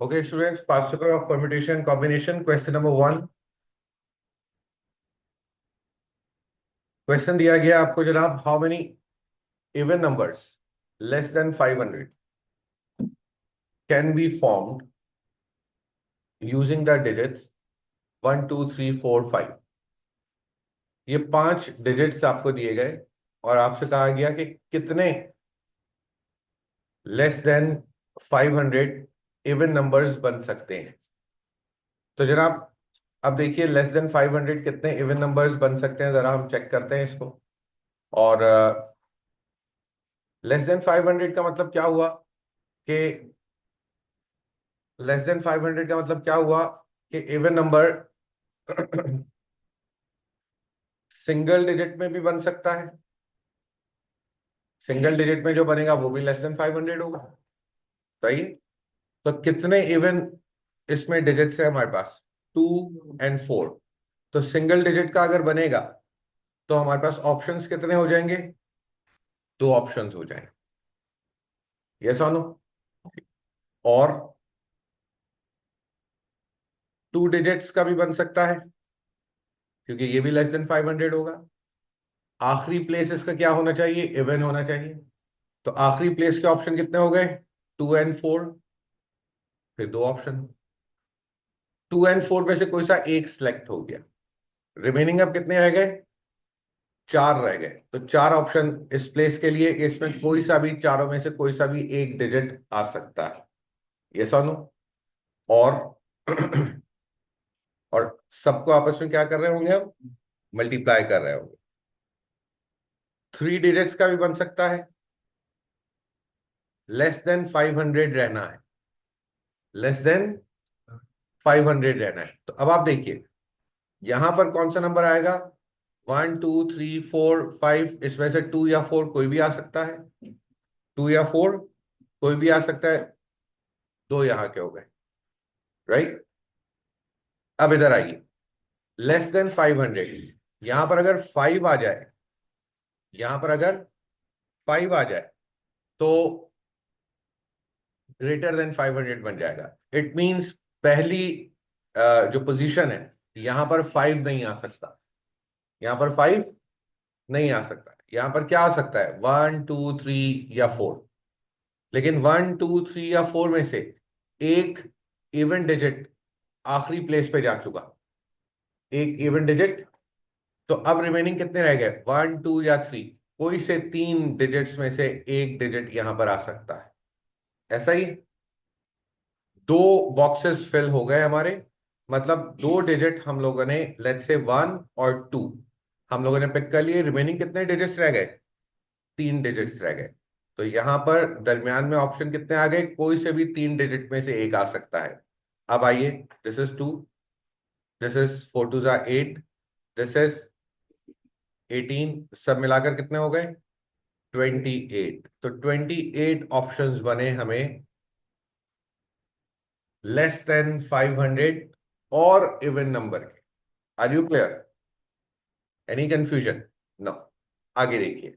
Okay, students, particle of permutation combination. Question number 1. Question दिया गया आपको जनाब, how many even numbers less than 500 can be formed using the digits 1 2 3 4 5। ये 5 digits आपको दिए गए और आपसे कहा गया कि कितने लेस देन 500 इवन नंबर्स बन सकते हैं। तो जनाब अब देखिए, लेस देन 500 कितने इवन नंबर्स बन सकते हैं, जरा हम चेक करते हैं इसको। और लेस देन 500 का मतलब क्या हुआ कि लेस देन 500 का मतलब क्या हुआ कि इवन नंबर सिंगल डिजिट में भी बन सकता है। सिंगल डिजिट में जो बनेगा वो भी लेस देन 500 होगा। सही। तो कितने इवन इसमें डिजिट्स है हमारे पास? 2 और 4। तो सिंगल डिजिट का अगर बनेगा तो हमारे पास ऑप्शंस कितने हो जाएंगे? 2 ऑप्शंस हो जाएंगे। यस और नो? और 2 डिजिट्स का भी बन सकता है क्योंकि ये भी लेस देन 500 होगा। आखिरी प्लेस इसका क्या होना चाहिए? इवन होना चाहिए। तो आखिरी प्लेस के ऑप्शन कितने हो गए? 2 और 4। फिर 2 ऑप्शन। 2 और 4 में से कोई सा एक सिलेक्ट हो गया। रिमेनिंग अब कितने रह गए? 4 रह गए। तो 4 ऑप्शन इस प्लेस के लिए, इसमें कोई सा भी, चारों में से कोई सा भी एक डिजिट आ सकता है। यस और नो? और और सबको आपस में क्या कर रहे होंगे? अब मल्टीप्लाई कर रहे होंगे। 3 डिजिट्स का भी बन सकता है। लेस देन 500 रहना है। लेस देन 500 रहना है। तो अब आप देखिए, यहां पर कौन सा नंबर आएगा? 1 2 3 4 5। इसमें से 2 या 4 कोई भी आ सकता है। 2 या 4 कोई भी आ सकता है। 2 यहां के हो गए। राइट। अब इधर आइए, लेस देन 500। यहां पर अगर 5 आ जाए, यहां पर अगर 5 आ जाए तो ग्रेटर देन 500 बन जाएगा। इट मींस पहली जो पोजीशन है, यहां पर 5 नहीं आ सकता। यहां पर 5 नहीं आ सकता। यहां पर क्या आ सकता है? 1 2 3 या 4। लेकिन 1 2 3 या 4 में से एक इवन डिजिट आखिरी प्लेस पे जा चुका। एक इवन डिजिट। तो अब रिमेनिंग कितने रह गए? 1 2 या 3। कोई से 3 डिजिट्स में से एक डिजिट यहां पर आ सकता है। ऐसा ही 2 बॉक्सेस फिल हो गए हमारे। मतलब 2 डिजिट हम लोगों ने, लेट्स से 1 और 2 हम लोगों ने पिक कर लिए। रिमेनिंग कितने डिजिट्स रह गए? 3 डिजिट्स रह गए। तो यहां पर दरमियान में ऑप्शन कितने आ गए? कोई से भी 3 डिजिट में से एक आ सकता है। अब आइए, this is 2, this is 4 2 8, this is 18। सब मिलाकर कितने हो गए? 28। तो 28 ऑप्शंस बने हमें लेस देन 500 और इवन नंबर के। Are you clear? Any confusion? No. आगे देखिए,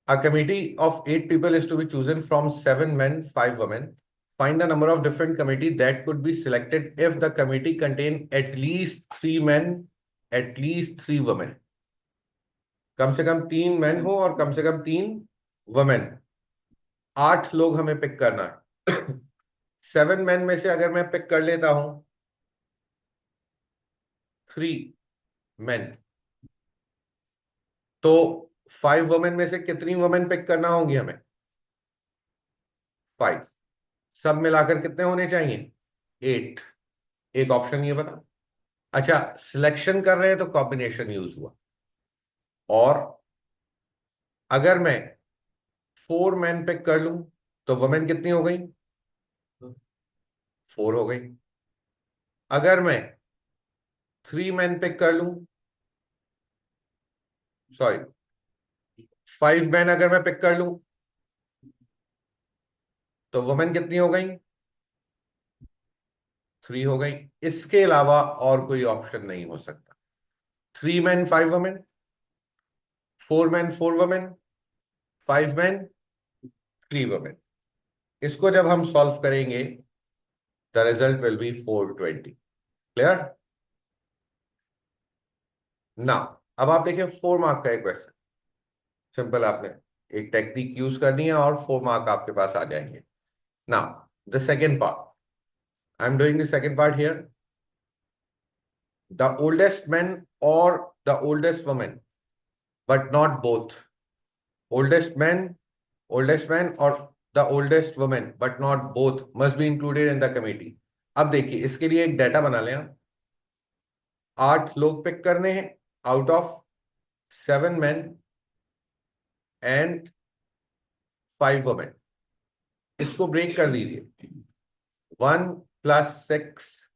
a committee of 8 people is to be chosen from 7 men 5 women. Find the number of different committee that could be selected if the committee contain at least 3 men, at least 3 women. कम से कम 3 man हो और कम से कम 3 women. 8 लोग हमें pick करना है। 7 man में से अगर मैं पिक कर लेता हूं 3 मैन, तो 5 वुमेन में से कितनी वुमेन पिक करना होंगी हमें? 5। सब मिलाकर कितने होने चाहिए? 8। एक ऑप्शन ये बता। अच्छा, सिलेक्शन कर रहे हैं तो कॉम्बिनेशन यूज हुआ। और अगर मैं 4 मैन पिक कर लूं तो वुमेन कितनी हो गई? 4 हो गई। अगर मैं 3 मैन पिक कर लूं, सॉरी, 5 मैन अगर मैं पिक कर लूं तो वुमेन कितनी हो गई? 3 हो गई। इसके अलावा और कोई ऑप्शन नहीं हो सकता। 3 man 5 women, 4 man 4 women, 5 man 3 women. इसको जब हम सॉल्व करेंगे the result will B 420। Clear ना? अब आप देखिए 4 मार्क का एक क्वेश्चन, सिंपल, आपने एक टेक्निक यूज करनी है और 4 मार्क आपके पास आ जाएंगे। ना, the second part, I am doing the second part here. The oldest man और the oldest women but not both. Oldest man, oldest man or the oldest woman but not both must be included in the committee. अब देखिए इसके लिए एक data बना लें आप। 8 लोग पिक करने हैं out of 7 men and 5 women। इसको ब्रेक कर दीजिए, 1 + 6,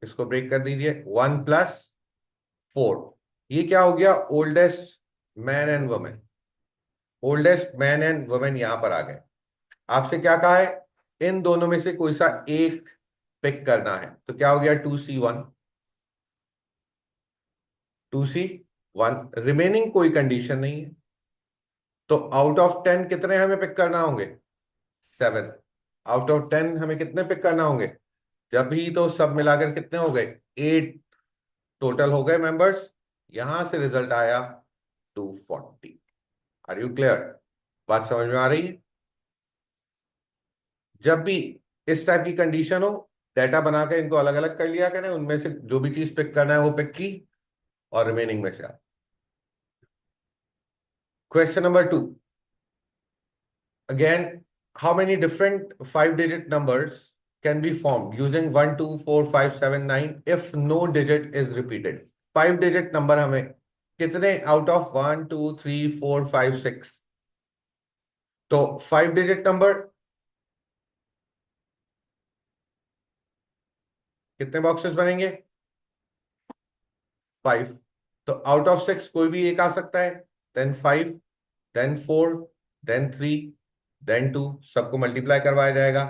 इसको ब्रेक कर दीजिए, 1 + 4। ये क्या हो गया? Oldest man and women. Oldest man and women यहां पर आ गए। आपसे क्या कहा है? इन दोनों में से कोई सा एक पिक करना है, तो क्या हो गया? 2C1, 2C1। रिमेनिंग कोई कंडीशन नहीं है, तो आउट ऑफ 10 कितने हमें पिक करना होंगे? 7। आउट ऑफ 10 हमें कितने पिक करना होंगे? जब भी तो सब मिलाकर कितने हो गए? 8 टोटल हो गए मेंबर्स। यहां से रिजल्ट आया 240। Are you clear? बात समझ में आ रही है? जब भी इस टाइप की कंडीशन हो, डाटा बनाकर इनको अलग अलग कर लिया करें, उनमें से जो भी चीज पिक करना है वो पिक की और रिमेनिंग में से आ। Question number 2, again, how many different 5-digit numbers can be formed using 1 2 4 5 7 9 if no digit is repeated? 5-digit number हमें कितने आउट ऑफ 1 2 3 4 5 6? तो 5-digit नंबर कितने बॉक्सेस बनेंगे? 5। तो आउट ऑफ 6 कोई भी एक आ सकता है, देन 5, देन 4, देन 3, देन 2, सबको मल्टीप्लाई करवाया जाएगा।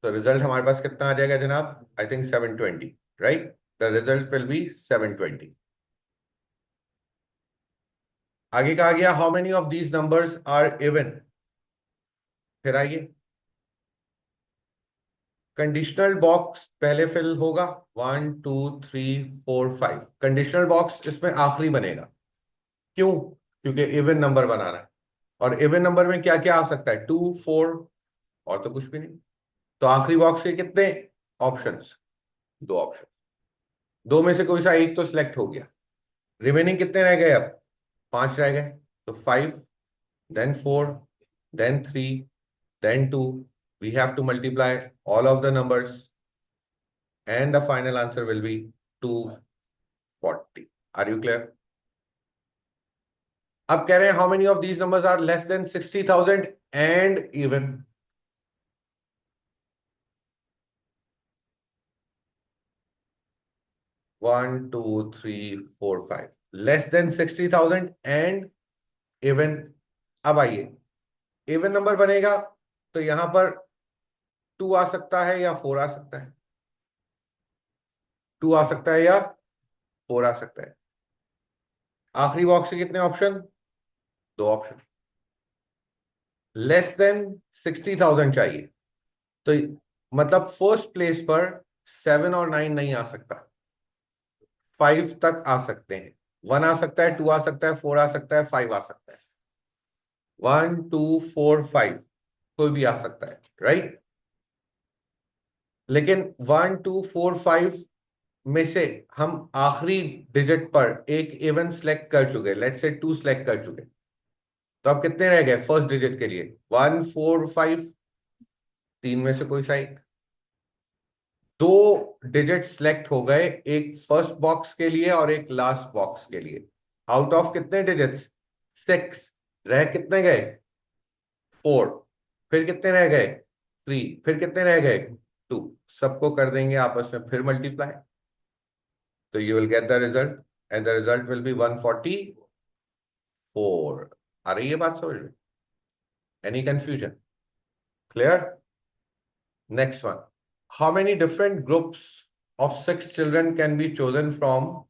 तो रिजल्ट हमारे पास कितना आ जाएगा जनाब? I think 720, right? The result will be 720। आगे कहा गया how many of these numbers are even. फिर आइए, कंडीशनल बॉक्स पहले फिल होगा, 1 2 3 4 5। कंडीशनल बॉक्स इसमें आखिरी बनेगा। क्यों? क्योंकि इवन नंबर बनाना है, और इवन नंबर में क्या क्या आ सकता है? 2 4, और तो कुछ भी नहीं। तो आखिरी बॉक्स के कितने ऑप्शंस? 2 ऑप्शन। दो में से कोई सा एक तो सिलेक्ट हो गया। रिमेनिंग कितने रह गए? अब 5 रह गए। तो 5, then 4, then 3, then 2, we have to multiply all of the numbers and the final answer will be 240। Are you clear? अब कह रहे हैं how many of these numbers are less than 60,000 and even। 1 2 3 4 5 less than 60,000 and even. अब आइए, even number बनेगा तो यहां पर 2 आ सकता है या 4 आ सकता है। 2 आ सकता है या 4 आ सकता है। आखिरी बॉक्स के कितने ऑप्शन? 2 ऑप्शन। लेस देन 60,000 चाहिए, तो मतलब फर्स्ट प्लेस पर 7 और 9 नहीं आ सकता, 5 तक आ सकते हैं। 1 आ सकता है, 2 आ सकता है, 4 आ सकता है, 5 आ सकता है। 1 2 4 5 कोई भी आ सकता है, राइट? लेकिन 1 2 4 5 में से हम आखिरी डिजिट पर एक इवन सेलेक्ट कर चुके, लेट्स से 2 सेलेक्ट कर चुके। तो अब कितने रह गए फर्स्ट डिजिट के लिए? 1 4 5, तीन में से कोई सा एक। 2 डिजिट सेलेक्ट हो गए, एक फर्स्ट बॉक्स के लिए और एक लास्ट बॉक्स के लिए। आउट ऑफ कितने डिजिट्स? 6। रह कितने गए? 4। फिर कितने रह गए? 3। फिर कितने रह गए? 2। सबको कर देंगे आपस में फिर मल्टीप्लाई, तो you will get the result and the result will B 144। आ रही है बात समझ में? Any confusion? Clear? Next one, how many different groups of 6 children can be chosen from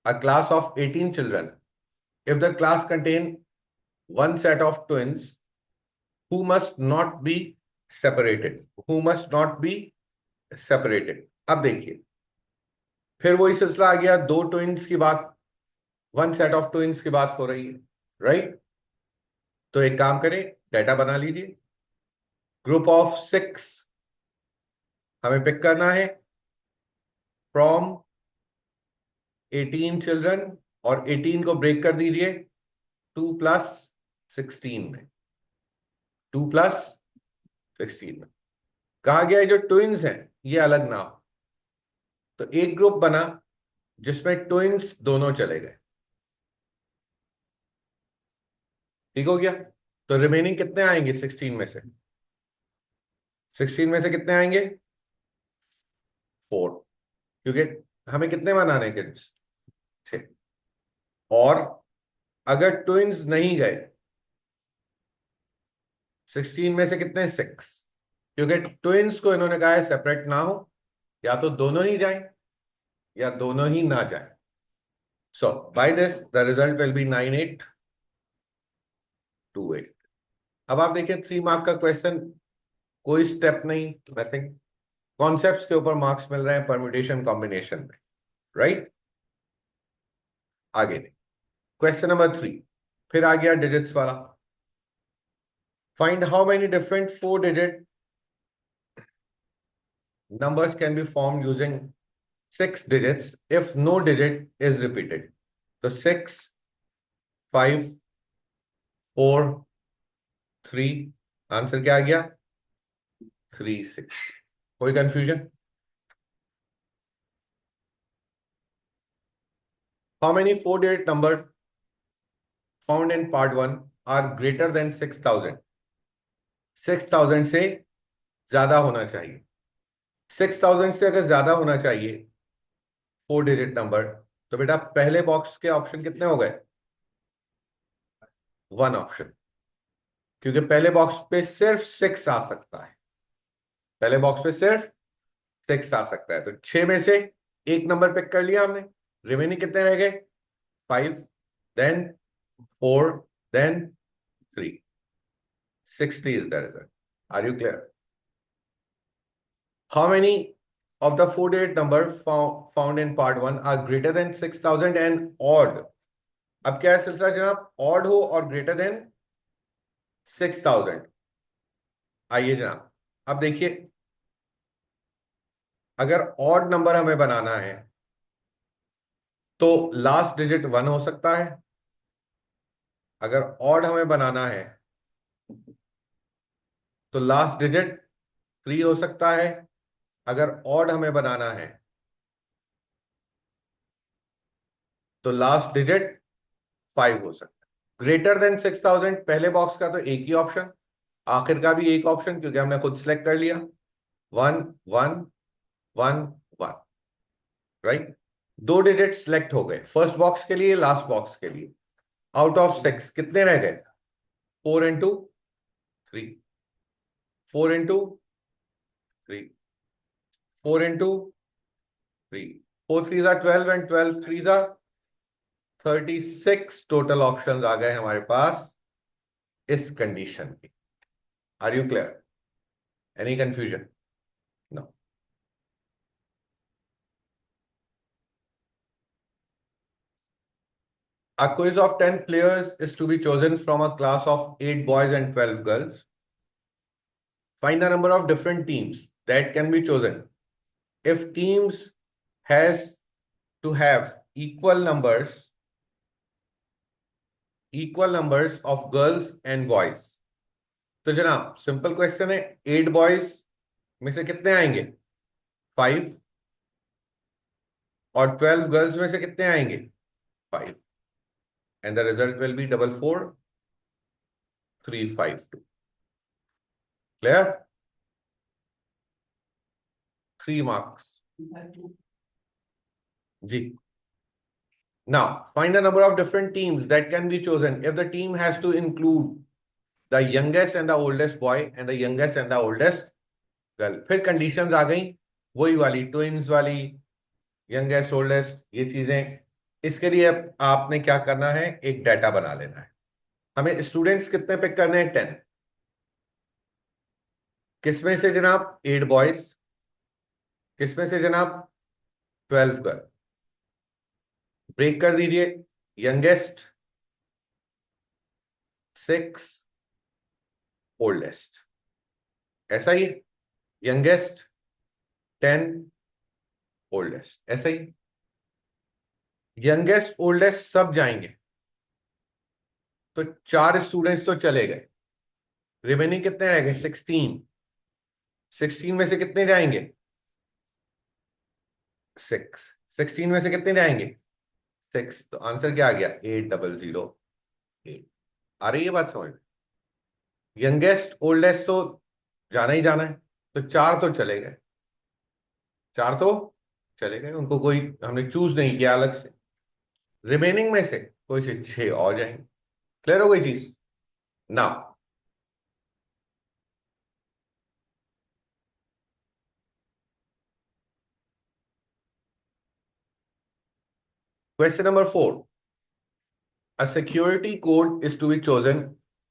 a class of 18 children if the class contain one set of twins who must not be separated, who must not be separated. अब देखिए, फिर वही सिलसिला आ गया, दो twins की बात, one set of twins की बात हो रही है, राइट? तो एक काम करें, डाटा बना लीजिए। ग्रुप ऑफ 6 हमें पिक करना है फ्रॉम 18 चिल्ड्रन, और 18 को ब्रेक कर दीजिए 2 + 16 में, 2 + 16 में। कहा गया है जो ट्विंस हैं ये अलग ना हो, तो एक ग्रुप बना जिसमें ट्विंस दोनों चले गए, ठीक हो गया? तो रिमेनिंग कितने आएंगे 16 में से? 16 में से कितने आएंगे? 4, क्योंकि हमें कितने बनाने के? 6। और अगर ट्विंस नहीं गए 16 में से कितने? 6, क्योंकि ट्विंस को इन्होंने कहा है सेपरेट ना हो, या तो दोनों ही जाएं या दोनों ही ना जाएं। So by this the result will be 9828। अब आप देखिए 3 मार्क का क्वेश्चन, कोई स्टेप नहीं, नथिंग, कॉन्सेप्ट्स के ऊपर मार्क्स मिल रहे हैं परम्यूटेशन कॉम्बिनेशन में, राइट? आगे क्वेश्चन नंबर 3, फिर आ गया डिजिट्स वाला। Find how many different 4 digit numbers can be formed using 6 digits if no digit is repeated. तो 6, 5, 4, 3, आंसर क्या आ गया? 360। कोई confusion? How many 4-digit numbers found in part 1 are greater than 6,000? 6,000 से ज्यादा होना चाहिए। 6,000 से अगर ज्यादा होना चाहिए 4-digit नंबर, तो बेटा पहले बॉक्स के ऑप्शन कितने हो गए? 1 ऑप्शन, क्योंकि पहले बॉक्स पे सिर्फ 6 आ सकता है, पहले बॉक्स पे सिर्फ 6 आ सकता है। तो 6 में से एक नंबर पिक कर लिया हमने, रिमेनिंग कितने रह गए? 5, then 4, then 3। 60 is the result. Are you clear? How many of the 4-digit number found in part 1 are greater than 6,000 and odd? अब क्या है सिलसिला जनाब? ऑड हो और ग्रेटर देन 6,000। आइए जनाब, अब देखिए, अगर ऑड नंबर हमें बनाना है तो लास्ट डिजिट 1 हो सकता है, अगर ऑड हमें बनाना है तो लास्ट डिजिट 3 हो सकता है, अगर ऑड हमें बनाना है तो लास्ट डिजिट 5 हो सकता है। ग्रेटर देन 6,000 पहले बॉक्स का तो एक ही ऑप्शन, आखिर का भी एक ऑप्शन, क्योंकि हमने खुद सिलेक्ट कर लिया 1 1 1 1, राइट? 2 डिजिट सिलेक्ट हो गए फर्स्ट बॉक्स के लिए, लास्ट बॉक्स के लिए। आउट ऑफ 6 कितने रह गए? 4 into 3, 4 into 3, 4 into 3, 4 3 12 and 12 3 36 total options आ गए हमारे पास इस कंडीशन की। Are you clear? Any confusion? No. A quiz of 10 players is to be chosen from a class of 8 boys and 12 girls. Find the number of different teams that can be chosen if teams has to have equal numbers of girls and boys. तो जनाब simple question है, 8 boys में से कितने आएंगे? 5, और 12 girls में से कितने आएंगे? 5, and the result will be 44352। Clear? 3 marks जी। Now, find the number of different teams that can be chosen if the team has to include the youngest and the oldest boy and the youngest and the oldest girl. फिर conditions आ गई वही वाली, twins वाली, youngest oldest, ये चीजें। इसके लिए आपने क्या करना है, एक डाटा बना लेना है। हमें स्टूडेंट्स कितने पिक करने हैं? 10। किसमें से जनाब 8 बॉयज, किसमें से जनाब 12 गर्ल। ब्रेक कर दीजिए। यंगेस्ट 6, ओल्डेस्ट, ऐसा ही। यंगेस्ट 10, ओल्डेस्ट, ऐसा ही। यंगेस्ट ओल्डेस्ट सब जाएंगे, तो 4 स्टूडेंट्स तो चले गए। रिमेनिंग कितने रह गए? 16। 16 में से कितने जाएंगे? 6। 16 में से कितने जाएंगे? 6। तो आंसर क्या आ गया? 8008। आ रही है बात समझ में? यंगेस्ट ओल्डेस्ट तो जाना ही जाना है, तो 4 तो चले गए। 4 तो चले गए, उनको कोई हमने चूज नहीं किया अलग से। रिमेनिंग में से कोई से 6 और जाएंगे। क्लियर हो गई चीज? ना, question number 4। A security code is to be chosen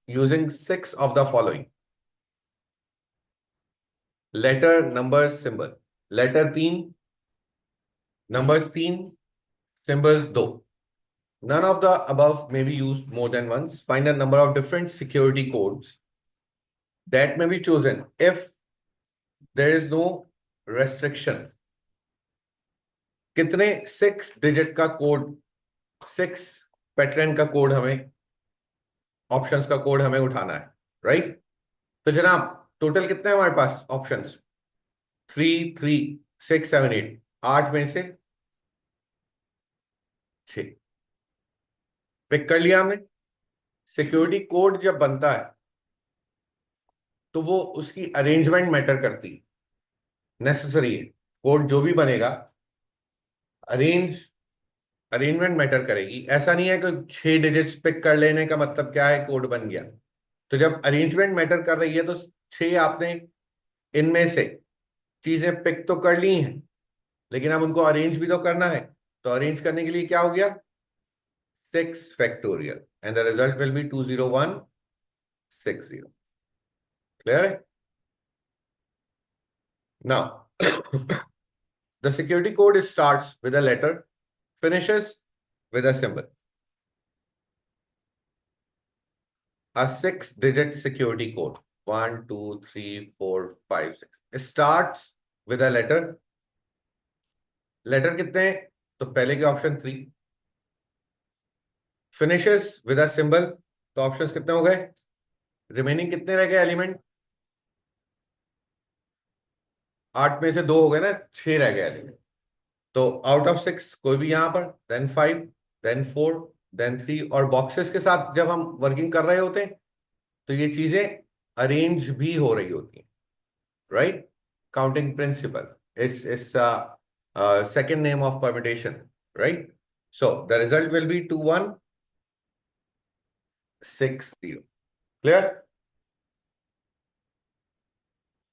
using 6 of the following: letter, number, symbol. Letter 3, numbers 3, symbols 2. None of the above may be used more than once. Find a number of different security codes that may be chosen if there is no restriction. कितने 6 digit का code, 6 pattern का code हमें, options का code हमें उठाना है, right? तो जनाब टोटल कितने हैं हमारे पास ऑप्शंस? 3, 3, 6, 7, 8। 8 में से 6 पिक कर लिया हमने। सिक्योरिटी कोड जब बनता है तो वो उसकी अरेंजमेंट मैटर करती है, नेसेसरी है। कोड जो भी बनेगा, अरेंजमेंट मैटर करेगी। ऐसा नहीं है कि 6 डिजिट्स पिक कर लेने का मतलब क्या है, कोड बन गया। तो जब अरेंजमेंट मैटर कर रही है तो 6 आपने इनमें से चीजें पिक तो कर ली हैं, लेकिन अब उनको अरेंज भी तो करना है। तो अरेंज करने के लिए क्या हो गया? 6 factorial, and the result will be 20160। Clear है? Now the security code starts with a letter, finishes with a symbol. A 6-digit security code, 1, 2, 3, 4, 5, 6, it starts with a letter. Letter कितने हैं? तो पहले के option 3। Finishes with a symbol, तो options कितने हो गए? रिमेनिंग कितने रह गए एलिमेंट? 8 में से 2 हो गए ना, 6 रह गए एलिमेंट। तो आउट ऑफ 6 कोई भी यहां पर, देन 5, देन 4, देन 3। और बॉक्सेस के साथ जब हम वर्किंग कर रहे होते हैं तो ये चीजें अरेंज भी हो रही होती हैं, राइट? काउंटिंग प्रिंसिपल इस second name of permutation, right? So the result will be 2160. Clear?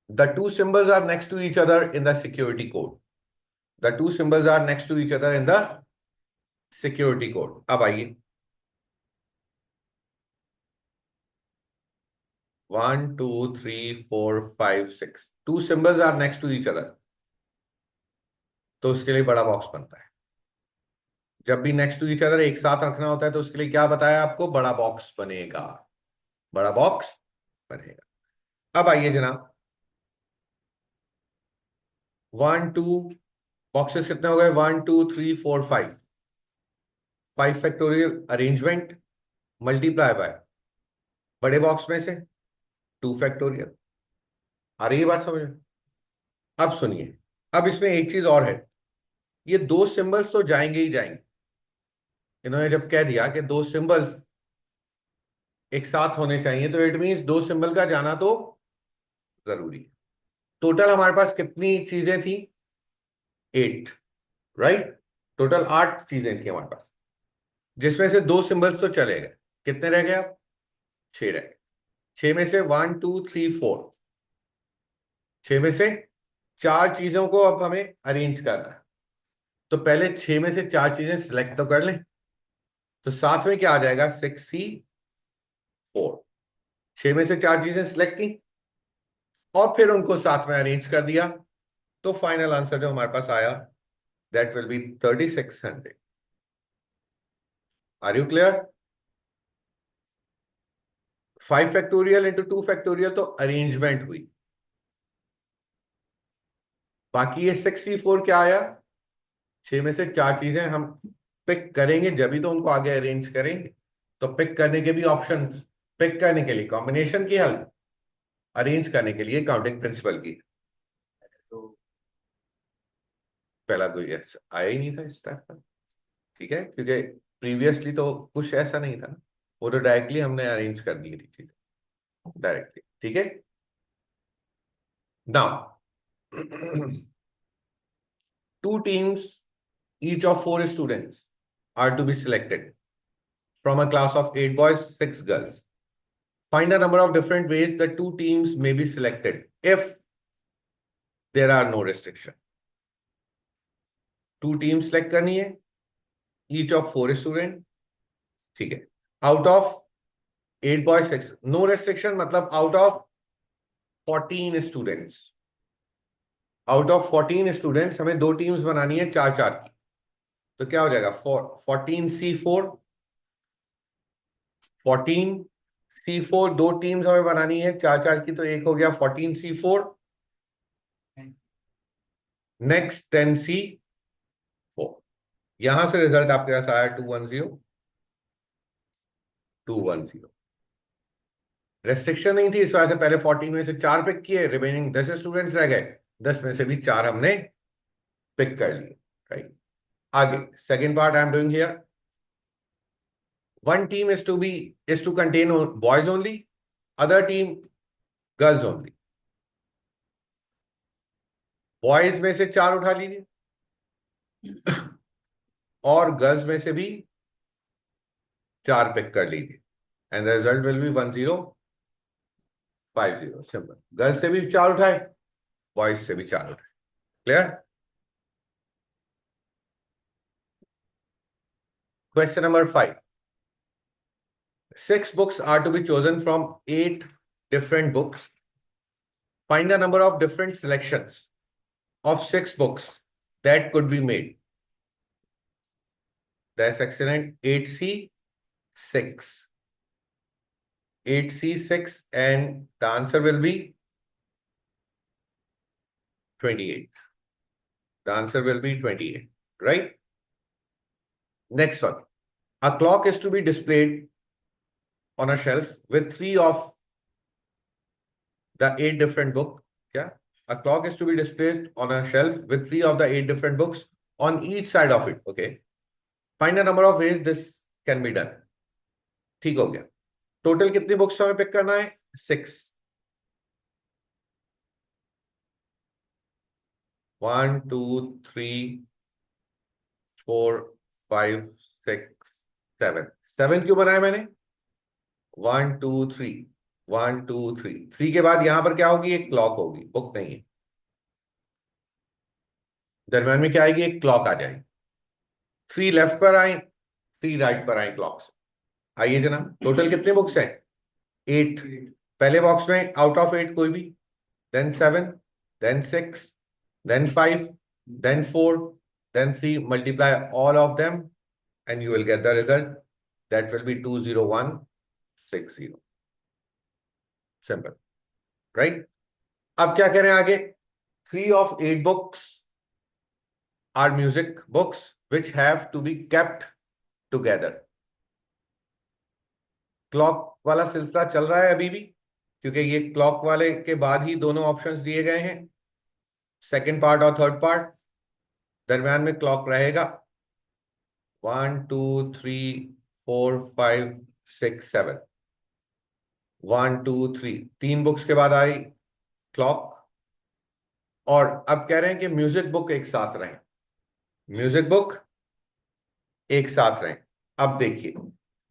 The two symbols are next to each other in the security code. The two symbols are next to each other in the security code. अब आइए, 1, 2, 3, 4, 5, 6, two symbols are next to each other, तो उसके लिए बड़ा box बनता है। जब भी नेक्स्ट टू ईच अदर एक साथ रखना होता है तो उसके लिए क्या बताया आपको? बड़ा बॉक्स बनेगा, बड़ा बॉक्स बनेगा। अब आइए जनाब, 1, 2, बॉक्सेस कितने हो गए? 1, 2, 3, 4, 5। 5 फैक्टोरियल अरेंजमेंट मल्टीप्लाई बाय बड़े बॉक्स में से 2 फैक्टोरियल। आ रही है बात समझ में? अब सुनिए, अब इसमें एक चीज और है। ये 2 सिंबल्स तो जाएंगे ही जाएंगे। इन्होंने जब कह दिया कि 2 सिंबल्स एक साथ होने चाहिए, तो इट मीन्स 2 सिंबल का जाना तो जरूरी है। टोटल हमारे पास कितनी चीजें थी? 8, राइट? टोटल 8 चीजें थी हमारे पास, जिसमें से 2 सिंबल्स तो चले गए। कितने रह गए अब? 6 रह गए। 6 में से 1, 2, 3, 4, 6 में से 4 चीजों को अब हमें अरेंज करना है। तो पहले 6 में से 4 चीजें सिलेक्ट तो कर लें। तो साथ में क्या आ जाएगा? 6C, 4। 6 में से 4 चीजें सिलेक्ट की और फिर उनको साथ में अरेंज कर दिया, तो फाइनल आंसर जो हमारे पास आया that will be 3600। Are you clear? 5 factorial into 2 factorial तो अरेंजमेंट हुई, बाकी ये 64 क्या आया? 6 में से 4 चीजें हम पिक करेंगे जब भी तो उनको आगे अरेंज करेंगे, तो पिक करने के भी ऑप्शंस, पिक करने के लिए कॉम्बिनेशन की हेल्प, अरेंज करने के लिए काउंटिंग प्रिंसिपल की। तो पहला कोई ऐसा आया ही नहीं था इस टाइप का, ठीक है, क्योंकि प्रीवियसली तो कुछ ऐसा नहीं था ना, वो तो डायरेक्टली हमने अरेंज कर दी थी चीजें डायरेक्टली, ठीक है। Now two teams, each of 4 students, are to be selected from a class of 8 boys, 6 girls. Find a number of different ways the two teams may be selected if there are no restriction. Two teams select करनी है, each of 4 student, ठीक है, out of 8 boys 6, no restriction मतलब out of 14 students, out of 14 students हमें 2 teams बनानी है 4-4 की, तो क्या हो जाएगा 14C4, 14C4, 2 टीम्स हमें बनानी है 4-4 की, तो एक हो गया 14C4, नेक्स्ट 10C4। यहां से रिजल्ट आपके पास आया 210, 210। रेस्ट्रिक्शन नहीं थी, इस वजह से पहले 14 में से 4 पिक किए, रिमेनिंग 10 स्टूडेंट्स रह गए, 10 में से भी 4 हमने पिक कर लिए, राइट। आगे second part I am doing here, one team is to contain boys only, other team girls only। Boys में से 4 उठा लीजिए और गर्ल्स में से भी 4 पिक कर लीजिए, and the result will B 1050। Simple, girls से भी 4 उठाए, बॉयज से भी 4 उठाए। Clear? Question number 5, 6 books are to be chosen from 8 different books। Find the number of different selections of 6 books that could be made। That's excellent। 8C6, 8C6, and the answer will be 28। The answer will be 28, right? Next one, a clock is to be displayed on a shelf with 3 of the 8 different book। Yeah, a clock is to be displayed on a shelf with 3 of the 8 different books on each side of it। Okay, find a number of ways this can be done। ठीक हो गया, total कितनी books हमें pick करना है? 6। 1 2 3 4 5 6 7, 7 क्यों बनाया मैंने? 1 2 3, 1 2 3, 3 के बाद यहां पर क्या होगी? एक क्लॉक होगी, बुक नहीं है, दरम्यान में क्या आएगी? एक क्लॉक आ जाएगी। 3 लेफ्ट पर आए, 3 राइट पर आए क्लॉक्स। आइए जनाब, टोटल कितने बुक्स हैं? 8। पहले बॉक्स में आउट ऑफ 8 कोई भी, then 7, then 6, then 5, then 4, then 3, multiply all of them and you will get the result, that will be 20160। Simple, right? अब क्या करें आगे? 3 of 8 books are music books which have to be kept together। Clock वाला सिलसिला चल रहा है अभी भी, क्योंकि ये क्लॉक वाले के बाद ही दोनों ऑप्शंस दिए गए हैं, सेकंड पार्ट और थर्ड पार्ट, दरम्यान में क्लॉक रहेगा। 1 2 3 4 5 6 7, 1 2 3, 3 बुक्स के बाद आई क्लॉक, और अब कह रहे हैं कि म्यूजिक बुक एक साथ रहें, म्यूजिक बुक एक साथ रहें। अब देखिए,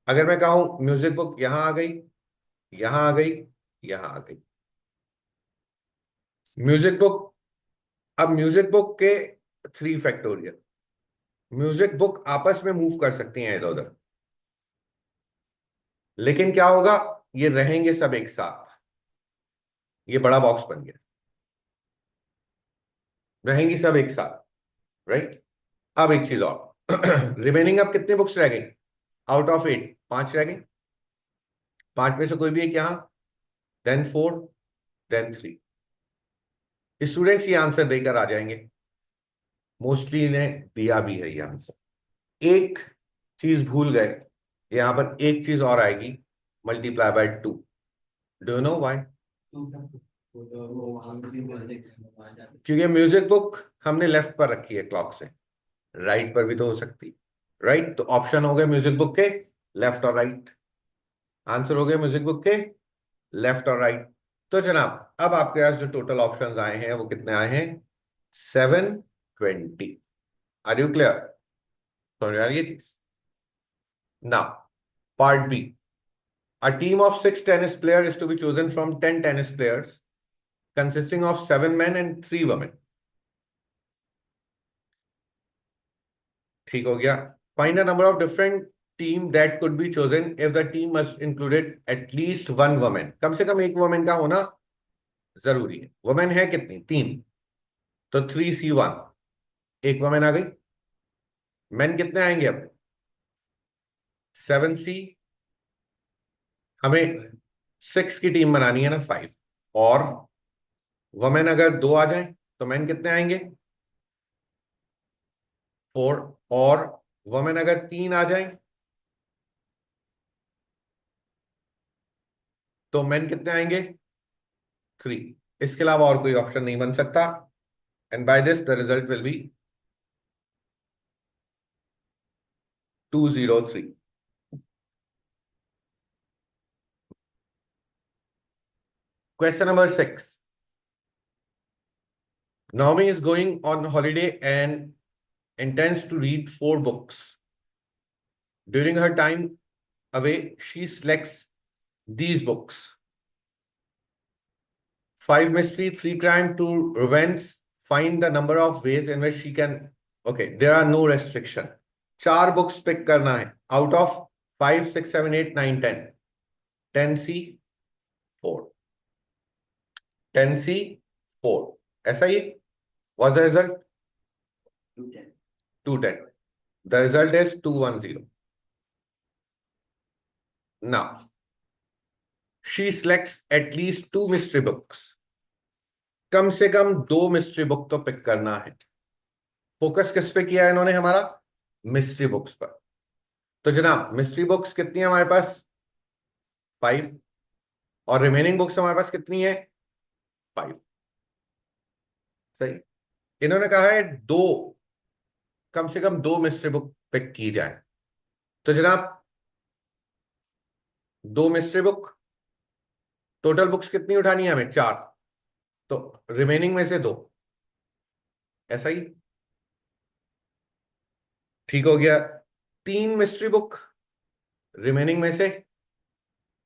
अगर मैं कहूं म्यूजिक बुक यहां आ गई, यहां आ गई, यहां आ गई, म्यूजिक बुक, अब म्यूजिक बुक के 3 फैक्टोरियल, म्यूजिक बुक आपस में मूव कर सकती हैं इधर उधर, लेकिन क्या होगा? ये रहेंगे सब एक साथ, ये बड़ा बॉक्स बन गया, रहेंगी सब एक साथ, राइट। अब एक चीज और रिमेनिंग अब कितने बुक्स रह गई आउट ऑफ 8? 5 रह गई। 5 में से कोई भी एक यहां, देन 4, देन 3। स्टूडेंट्स ये आंसर देकर आ जाएंगे, मोस्टली ने दिया भी है ये आंसर। एक चीज भूल गए, यहां पर एक चीज और आएगी, multiply by 2। Do you know why? क्योंकि म्यूजिक बुक हमने लेफ्ट पर रखी है क्लॉक से, राइट पर भी तो हो सकती, राइट। तो ऑप्शन हो गए म्यूजिक बुक के लेफ्ट और राइट, आंसर हो गए म्यूजिक बुक के लेफ्ट और राइट। तो जनाब अब आपके पास जो टोटल ऑप्शंस आए हैं वो कितने आए हैं? 720। Are you clear? समझ आ रही है चीज? ना, part B. A team of 6 tennis players is to be chosen from 10 tennis players consisting of 7 men and 3 women. ठीक हो गया। Find a number of different team that could be chosen if the team must included at least one woman. कम से कम एक woman का होना जरूरी है। women है कितनी? 3, तो 3C1, एक woman आ गई। men कितने आएंगे अब? 7C। हमें 6 की टीम बनानी है ना, 5। और women अगर 2 आ जाए तो men कितने आएंगे? 4। और वुमेन अगर 3 आ जाए तो मेन कितने आएंगे? 3। इसके अलावा और कोई ऑप्शन नहीं बन सकता। And by this the result will be 203। Question number 6। Naomi is going on holiday and intends to read 4 books. During her time away, she selects these books: 5 mystery, 3 crime, 2 revenge. Find the number of ways in which she can. Okay, there are no restriction. 4 books pick करना है out of 5, 6, 7, 8, 9, 10। 10C4, 10C4, ऐसा ही। What's the result? 210। The result is 210। Now, she selects at least 2 mystery books. कम से कम 2 mystery book तो pick करना है। Focus किस पे किया है इन्होंने हमारा? मिस्ट्री बुक्स पर। तो जनाब मिस्ट्री बुक्स कितनी है हमारे पास? 5। और रिमेनिंग बुक्स हमारे पास कितनी है? 5। सही। इन्होंने कहा है कम से कम 2 मिस्ट्री बुक पिक की जाए। तो जनाब 2 मिस्ट्री बुक, टोटल बुक्स कितनी उठानी है हमें? 4। तो रिमेनिंग में से 2, ऐसा ही। ठीक हो गया। 3 मिस्ट्री बुक, रिमेनिंग में से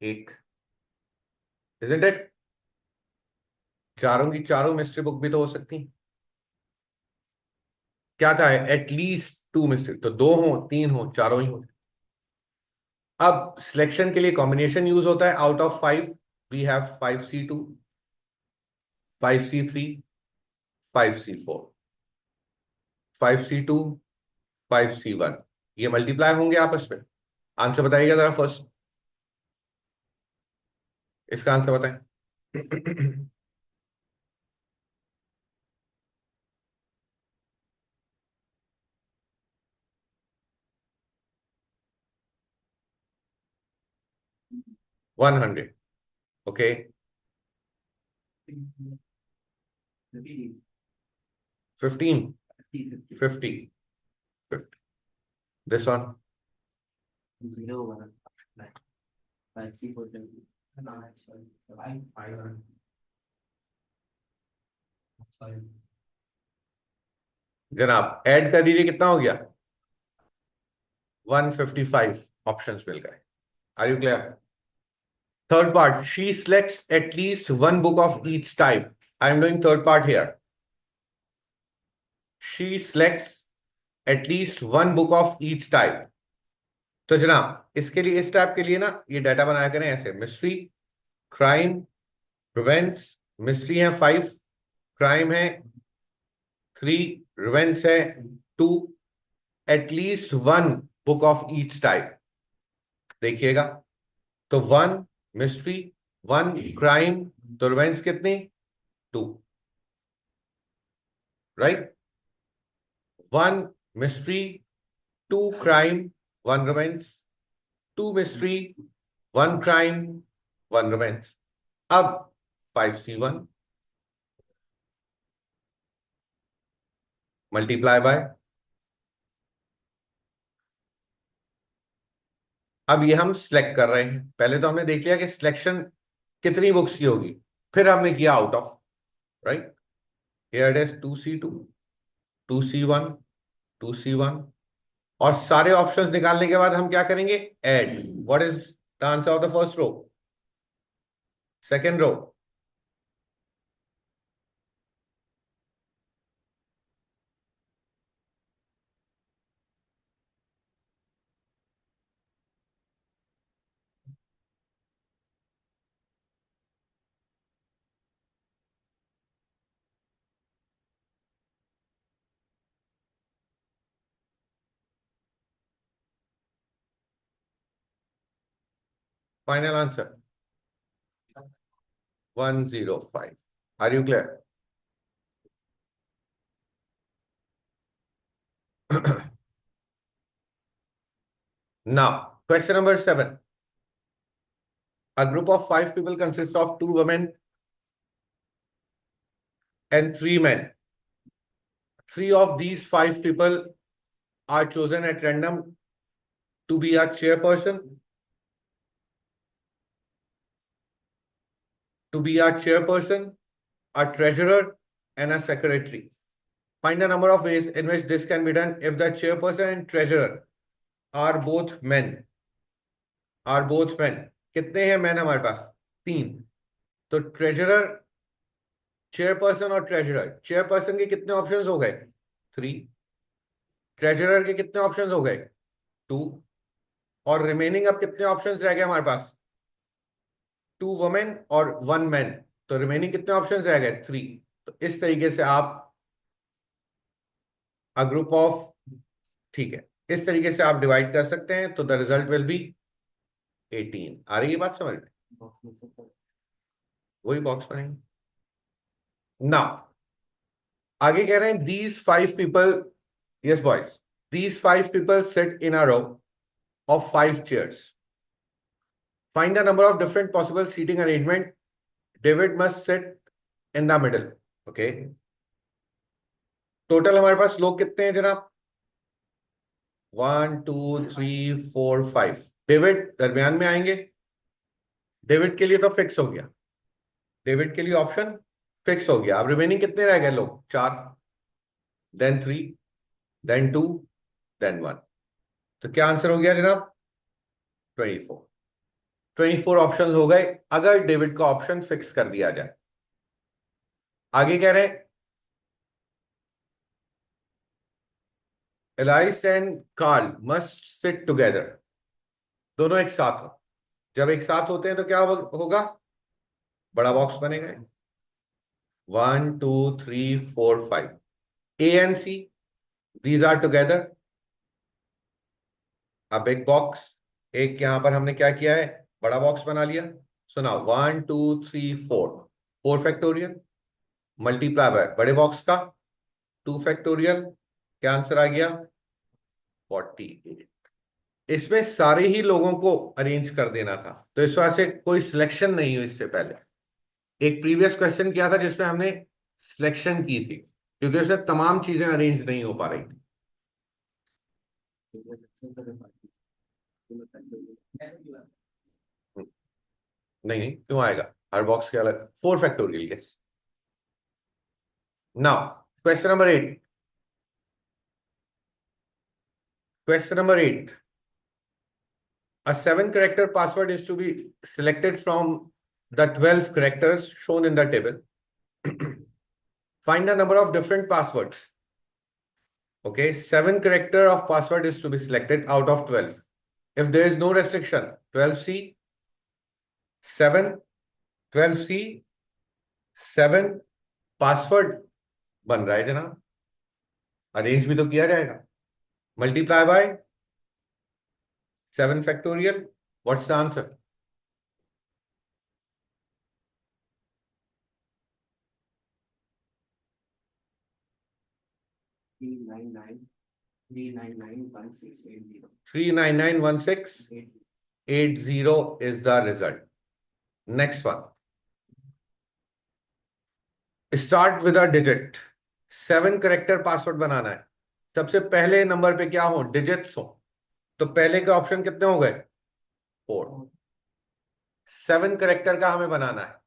1, इजंट इट? चारों की चारों मिस्ट्री बुक भी तो हो सकती। क्या कहा है? एटलीस्ट 2 मिस्ट्री, तो 2 हो, 3 हो, चारों ही हो। अब सिलेक्शन के लिए कॉम्बिनेशन यूज होता है। Out of 5 we have 5C2, 5C3, 5C4, 5C2, 5C1। ये मल्टीप्लाई होंगे आपस में। आंसर बताइएगा जरा फर्स्ट, इसका आंसर बताएं। 100। ओके, 15, 50, 50। This one. जनाब ऐड कर दीजिए, कितना हो गया? 155 ऑप्शंस मिल गए। Are you clear? Third part, she selects at least one book of each type. I am doing third part here. She selects at least one book of each type. तो जनाब इसके लिए, इस टाइप के लिए ना ये डाटा बनाया करें ऐसे, मिस्ट्री, क्राइम, रिवेंस। मिस्ट्री है 5, क्राइम है 3, रिवेंस है 2, at least 1 book of each type. देखिएगा, तो 1 मिस्ट्री, 1 क्राइम, तो रिवेंस कितनी, 2, right. 1 mystery, 2 crime, 1 रिवेंस, 2 mystery, 1 crime, 1 रिवेंस। अब 5C1 मल्टीप्लाई बाय, अब ये हम सिलेक्ट कर रहे हैं। पहले तो हमने देख लिया कि सिलेक्शन कितनी बुक्स की होगी, फिर हमने किया out of, right. Here it is 2C2, 2C1, 2C1, और सारे ऑप्शंस निकालने के बाद हम क्या करेंगे, add. What is the answer of the first row, second row? Final answer 105। Are you clear? Now, question number 7. A group of 5 people consists of 2 women and 3 men. 3 of these 5 people are chosen at random to be a chairperson, a treasurer, and a secretary. Find the number of ways in which this can be done if the chairperson and treasurer are both men. कितने हैं man हमारे पास? 3। तो treasurer, chairperson और treasurer, chairperson के कितने options हो गए? 3। Treasurer के कितने ऑप्शंस हो गए? 2। और रिमेनिंग अब कितने ऑप्शंस रह गए हमारे पास? 2 वुमेन और 1 मैन। तो रिमेनिंग कितने ऑप्शंस रह गए? 3। तो इस तरीके से आप अ ग्रुप ऑफ, ठीक है, इस तरीके से आप डिवाइड कर सकते हैं, तो द रिजल्ट विल बी 18। आ रही है बात समझ में? वही बॉक्स बनाएंगे ना। आगे कह रहे हैं these 5 people, yes boys, these 5 people sit in a row of 5 chairs. Find the number of different possible seating arrangement. David must sit in the middle. Okay, total हमारे पास लोग कितने हैं जनाब? 1 2 3 4 5। डेविड दरमियान में आएंगे। डेविड के लिए तो फिक्स हो गया, डेविड के लिए ऑप्शन फिक्स हो गया। अब रिमेनिंग कितने रह गए लोग? 4, देन 3, देन 2, देन 1। तो क्या आंसर हो गया जनाब? 24। 24 ऑप्शन हो गए अगर डेविड का ऑप्शन फिक्स कर दिया जाए। आगे कह रहे हैं Alice and Carl must sit together. दोनों एक साथ हो। जब एक साथ होते हैं तो क्या होगा? बड़ा बॉक्स बनेगा। 1 2 3 4 5। A and C, these are together, a big box. एक यहां पर हमने क्या किया है, बड़ा बॉक्स बना लिया। सुना, 1 2 3 4, 4 फैक्टोरियल मल्टीप्लाई बाय बड़े बॉक्स का 2 फैक्टोरियल। क्या आंसर आ गया? 48। इसमें सारे ही लोगों को अरेंज कर देना था, तो इस वजह से कोई सिलेक्शन नहीं हुई। इससे पहले एक प्रीवियस क्वेश्चन किया था जिसमें हमने सिलेक्शन की थी, क्योंकि उससे तमाम चीजें अरेंज नहीं हो पा रही थी। नहीं नहीं, क्यों आएगा? हर बॉक्स के अलग 4 factorial. Yes. Now question number 8। Question number 8, a 7 character password is to be selected from the 12 characters shown in the table. Find the number of different passwords. Okay, 7 character of password is to be selected out of 12. if there is no restriction, 12C 7, 12C 7 password बन रहा है जनाब, arrange भी तो किया जाएगा, multiply by 7 factorial, what's the answer? 3991680 is the result. Next one. Start with a digit. 7 character password बनाना है, सबसे पहले नंबर पे क्या हो, डिजिट्स हो, तो पहले के ऑप्शन कितने हो गए? 4। 7 करेक्टर का हमें बनाना है,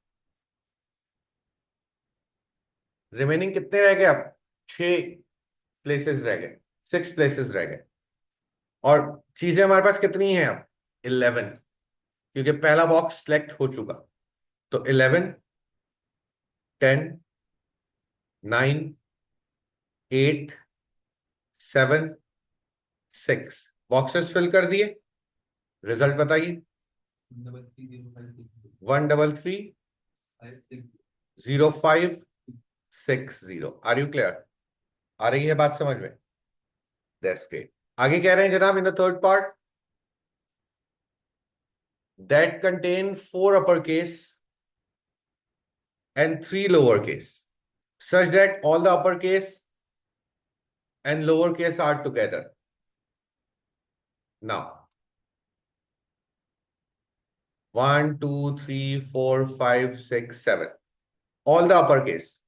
रिमेनिंग कितने रह गए? अब 6 प्लेसेस रह गए, 6 प्लेसेस रह गए, और चीजें हमारे पास कितनी हैं अब? 11, क्योंकि पहला बॉक्स सिलेक्ट हो चुका, तो 11 10 9 8 7 6 बॉक्सेस फिल कर दिए, रिजल्ट बताइए। 1330560। Are you clear? आ रही है बात समझ में? That's great. आगे कह रहे हैं जनाब, in the third part, that contain 4 uppercase and 3 lowercase, such that all the uppercase and lowercase are together. Now, 1 2 3 4 5 6 7, all the uppercase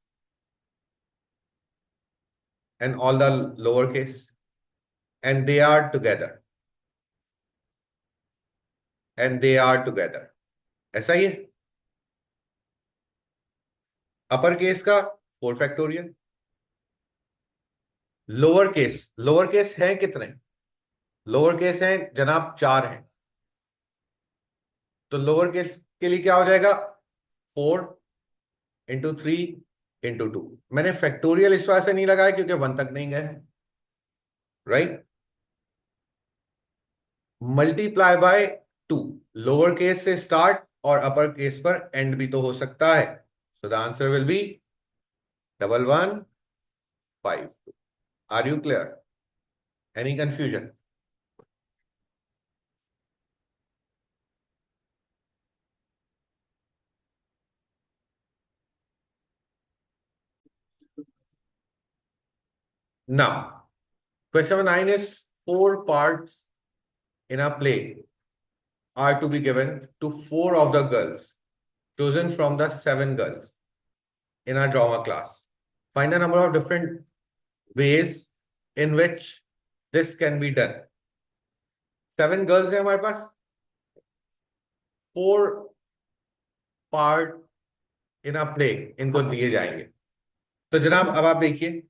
and all the lowercase, and they are together, and they are together. ऐसा ही है, upper case का 4 factorial, lower case है कितने? Lower case है जनाब 4 हैं, तो lower case के लिए क्या हो जाएगा? 4 इंटू 3 इंटू 2। मैंने फैक्टोरियल इस वजह से नहीं लगाया क्योंकि 1 तक नहीं गए, right? Multiply by 2, lower case से स्टार्ट और अपर केस पर एंड भी तो हो सकता है, so the answer will be 1152। Are you clear? Any confusion? Now, question number 9 is 4 parts in a play are to be given to 4 of the girls chosen from the 7 girls in a drama class. Find a number of different ways in which this can be done. 7 girls हैं हमारे पास, 4 part in a play इनको दिए जाएंगे। तो जनाब अब आप देखिए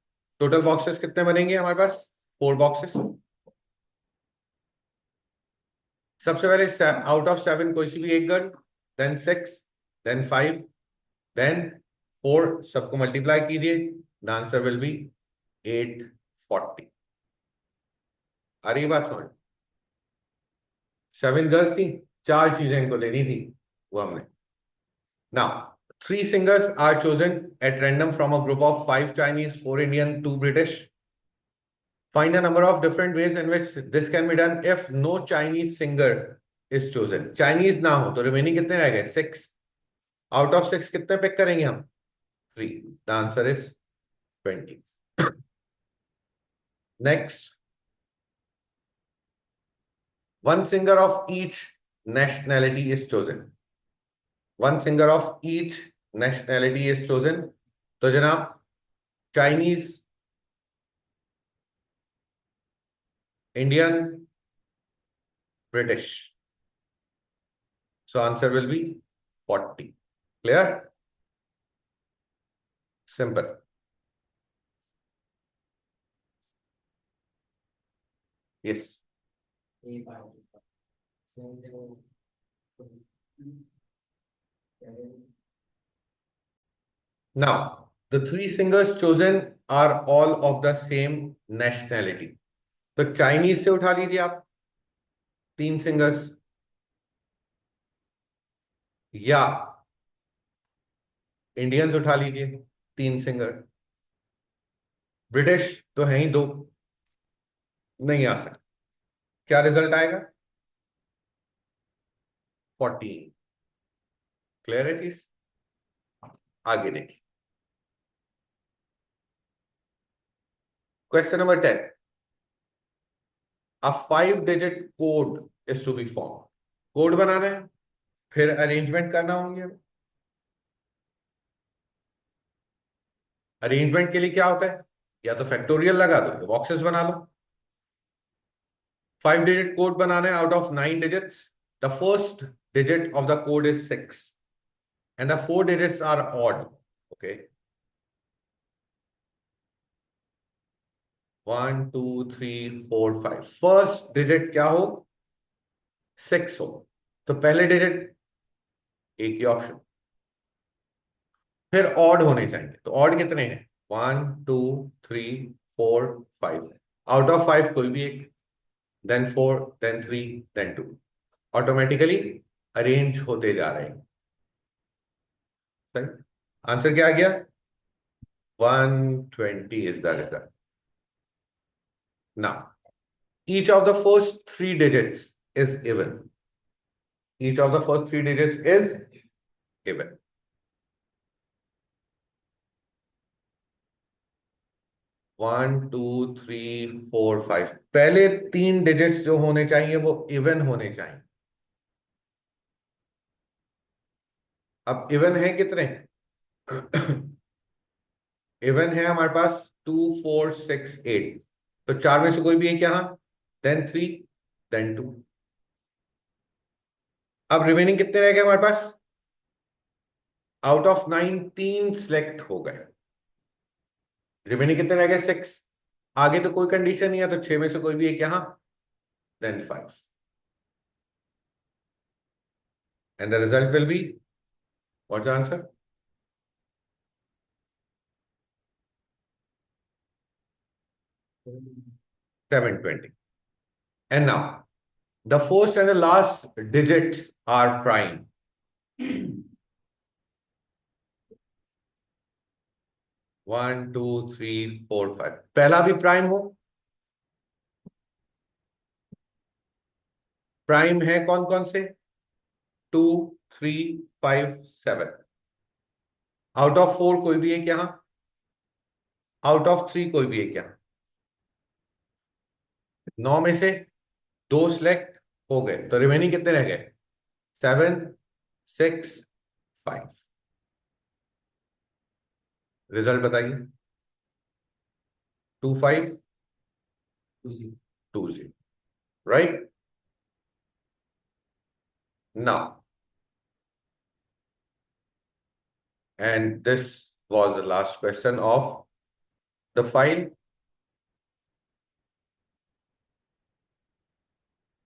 टोटल बॉक्सेस कितने बनेंगे हमारे पास? 4 बॉक्सेस। सबसे पहले आउट ऑफ 7 कोई सी भी एक गर्ल, देन 6, देन 5, देन 4, सबको मल्टीप्लाई कीजिए, द आंसर विल बी 840। आ रही बात समझ? 7 गर्ल्स थी, 4 चीजें इनको देनी थी, वो हमने। Now 3 singers are chosen at random from a group of 5 Chinese, 4 Indian, 2 British. Find a number of different ways in which this can be done if no Chinese singer is chosen. Chinese ना हो तो remaining कितने रह गए? 6। Out of 6 कितने pick करेंगे हम? 3। The answer is 20। Next, one singer of each nationality is chosen. One singer of each nationality is chosen. तो जनाब Chinese, Indian, British, so answer will be 40. Clear? Simple. Yes. Now, the 3 singers chosen are all of the same nationality. तो Chinese से उठा लीजिए आप 3 singers, या Indians उठा लीजिए 3 सिंगर, ब्रिटिश तो है ही 2, नहीं आ सकता। क्या रिजल्ट आएगा? 14। क्लियर है चीज? आगे देखिए, question number 10। A 5 digit code is to be form. Code बनाना है, फिर अरेंजमेंट करना होंगे। अरेंजमेंट के लिए क्या होता है? या तो फैक्टोरियल लगा दो या बॉक्सेस बना लो। 5 डिजिट कोड बनाना है out of 9 digits. The first digit of the code is 6 and the 4 digits are odd. Okay, 1 2 3 4 5, first digit क्या हो? 6 हो, तो पहले डिजिट एक ही ऑप्शन। फिर ऑड होने चाहिए, तो ऑड कितने हैं? 1 2 3 4 5, आउट ऑफ 5 कोई भी एक, then 4 then 3 then 2, automatically arrange होते जा रहे हैं। सही, आंसर क्या आ गया? 120 is the result. Now each of the first 3 digits is even. Each of the first 3 digits is even. 1 2 3 4 5, पहले 3 डिजिट्स जो होने चाहिए वो इवन होने चाहिए। अब इवन है कितने? इवन है हमारे पास 2 4 6 8, तो 4 में से कोई भी एक यहां, देन 3 देन 2। अब रिमेनिंग कितने रह गए हमारे पास? आउट ऑफ 9 3 सिलेक्ट हो गए, रिमेनिंग कितने रह गए? 6। आगे तो कोई कंडीशन नहीं है, तो 6 में से कोई भी एक यहां, then 5, and the result will be, what's the answer? 720. And now the first and the last digits are prime. 1 2 3 4 5, पहला भी प्राइम हो। प्राइम है कौन कौन से? 2 3 5 7, आउट ऑफ 4 कोई भी एक यहां, आउट ऑफ 3 कोई भी एक यहां। 9 में से 2 सिलेक्ट हो गए, तो रिमेनिंग कितने रह गए? 7 6 5। रिजल्ट बताइए। 2 5 2 0, right? Now, and this was the last question of the file.